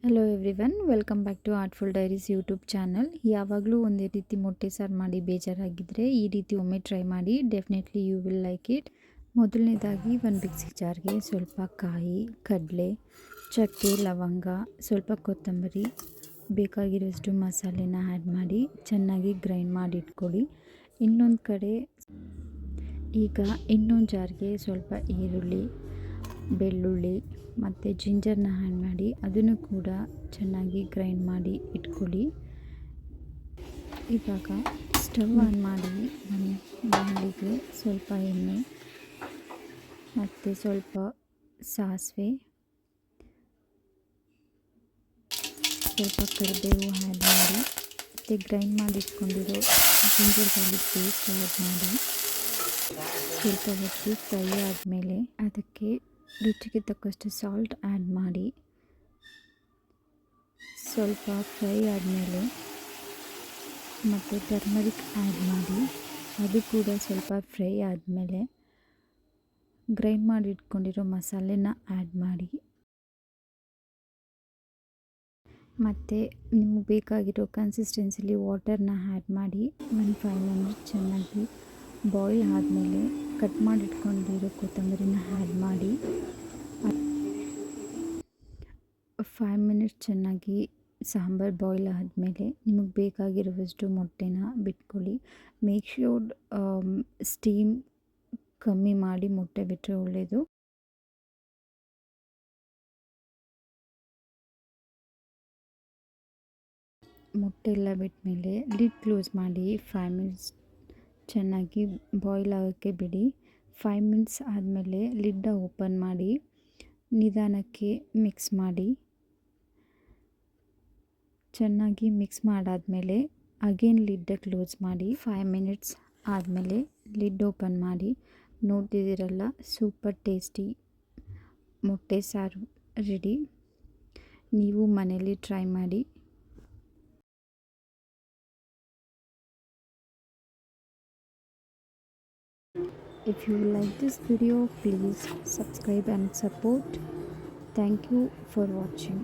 Hello everyone, welcome back to Artful Diaries YouTube channel. ಯಾವಾಗಲೂ ಒಂದೇ ರೀತಿ ಮೊಟ್ಟೆ ಸಾರು ಮಾಡಿ ಬೇಜಾರಾಗಿದ್ದರೆ ಈ ರೀತಿ ಒಮ್ಮೆ ಟ್ರೈ ಮಾಡಿ. Definitely you will like it. ಮೊದಲನೇದಾಗಿ ಒಂದು ಮಿಕ್ಸಿ ಜಾರ್ಗೆ ಸ್ವಲ್ಪ ಕಾಯಿ, ಕಡಲೆ, ಚಕ್ಕೆ, ಲವಂಗ, ಸ್ವಲ್ಪ ಕೊತ್ತಂಬರಿ, ಬೇಕಾಗಿರೋಷ್ಟು ಮಸಾಲೆನ ಆ್ಯಡ್ ಮಾಡಿ ಚೆನ್ನಾಗಿ ಗ್ರೈಂಡ್ ಮಾಡಿ ಇಟ್ಕೊಳ್ಳಿ. ಇನ್ನೊಂದು ಕಡೆ ಇನ್ನೊಂದು ಜಾರ್ಗೆ ಸ್ವಲ್ಪ ಈರುಳ್ಳಿ, ಬೆಳ್ಳುಳ್ಳಿ ಮತ್ತು ಜಿಂಜರ್ನ ಆ್ಯಡ್ ಮಾಡಿ ಅದನ್ನು ಕೂಡ ಚೆನ್ನಾಗಿ ಗ್ರೈಂಡ್ ಮಾಡಿ ಇಟ್ಕೊಳ್ಳಿ. ಇವಾಗ ಸ್ಟವ್ ಆನ್ ಮಾಡಿ ಬಾಣಲಿಗೆ ಸ್ವಲ್ಪ ಎಣ್ಣೆ ಮತ್ತು ಸ್ವಲ್ಪ ಸಾಸಿವೆ, ಸ್ವಲ್ಪ ಕರಿಬೇವು ಆ್ಯಡ್ ಮಾಡಿ ಮತ್ತು ಗ್ರೈಂಡ್ ಮಾಡಿ ಇಟ್ಕೊಂಡಿರೋ ಜಿಂಜರ್ ಗಾರ್ಲಿಕ್ ಪೇಸ್ಟ್ ಆ್ಯಡ್ ಮಾಡಿ ಸ್ವಲ್ಪ ಹೊತ್ತು ಫ್ರೈ ಆದಮೇಲೆ ಅದಕ್ಕೆ ರುಚಿಗೆ ತಕ್ಕಷ್ಟು ಸಾಲ್ಟ್ ಆ್ಯಡ್ ಮಾಡಿ ಸ್ವಲ್ಪ ಫ್ರೈ ಆದಮೇಲೆ ಮತ್ತು ಟರ್ಮರಿಕ್ ಆ್ಯಡ್ ಮಾಡಿ ಅದು ಕೂಡ ಸ್ವಲ್ಪ ಫ್ರೈ ಆದಮೇಲೆ ಗ್ರೈಂಡ್ ಮಾಡಿ ಇಟ್ಕೊಂಡಿರೋ ಮಸಾಲೆನ ಆ್ಯಡ್ ಮಾಡಿ ಮತ್ತು ನಿಮಗೆ ಬೇಕಾಗಿರೋ ಕನ್ಸಿಸ್ಟೆನ್ಸಿಲಿ ವಾಟರ್ನ ಆ್ಯಡ್ ಮಾಡಿ 5 ಮಿನಿಟ್ಸ್ ಚೆನ್ನಾಗಿ ಬಾಯ್ಲ್ ಆದಮೇಲೆ ಕಟ್ ಮಾಡಿ ಇಟ್ಕೊಂಡಿರೋ ಕೊತ್ತಂಬರಿನ ಆ್ಯಡ್ ಮಾಡಿ 5 ಮಿನಿಟ್ಸ್ ಚೆನ್ನಾಗಿ ಸಾಂಬಾರು ಬಾಯ್ಲ್ ಆದಮೇಲೆ ನಿಮಗೆ ಬೇಕಾಗಿರುವಷ್ಟು ಮೊಟ್ಟೆನ ಬಿಟ್ಕೊಳ್ಳಿ. ಮೇಕ್ ಶ್ಯೂರ್ ಸ್ಟೀಮ್ ಕಮ್ಮಿ ಮಾಡಿ ಮೊಟ್ಟೆ ಬಿಟ್ಟರೆ ಒಳ್ಳೆಯದು. ಮೊಟ್ಟೆ ಎಲ್ಲ ಬಿಟ್ಟಮೇಲೆ ಲಿಡ್ ಕ್ಲೋಸ್ ಮಾಡಿ 5 ಮಿನಿಟ್ಸ್ ಚೆನ್ನಾಗಿ ಬಾಯ್ಲ್ ಆಗೋಕ್ಕೆ ಬಿಡಿ. 5 ಮಿನಿಟ್ಸ್ ಆದಮೇಲೆ ಲಿಡ್ಡ ಓಪನ್ ಮಾಡಿ ನಿಧಾನಕ್ಕೆ ಮಿಕ್ಸ್ ಮಾಡಿ. ಚೆನ್ನಾಗಿ ಮಿಕ್ಸ್ ಮಾಡಾದಮೇಲೆ ಅಗೇನ್ ಲಿಡ್ಡ ಕ್ಲೋಸ್ ಮಾಡಿ 5 ಮಿನಿಟ್ಸ್ ಆದಮೇಲೆ ಲಿಡ್ ಓಪನ್ ಮಾಡಿ. ನೋಡ್ತಿದ್ದೀರಲ್ಲ, ಸೂಪರ್ ಟೇಸ್ಟಿ ಮೊಟ್ಟೆ ಸಾರು ರೆಡಿ. ನೀವು ಮನೇಲಿ ಟ್ರೈ ಮಾಡಿ. If you like this video, please subscribe and support. Thank you for watching.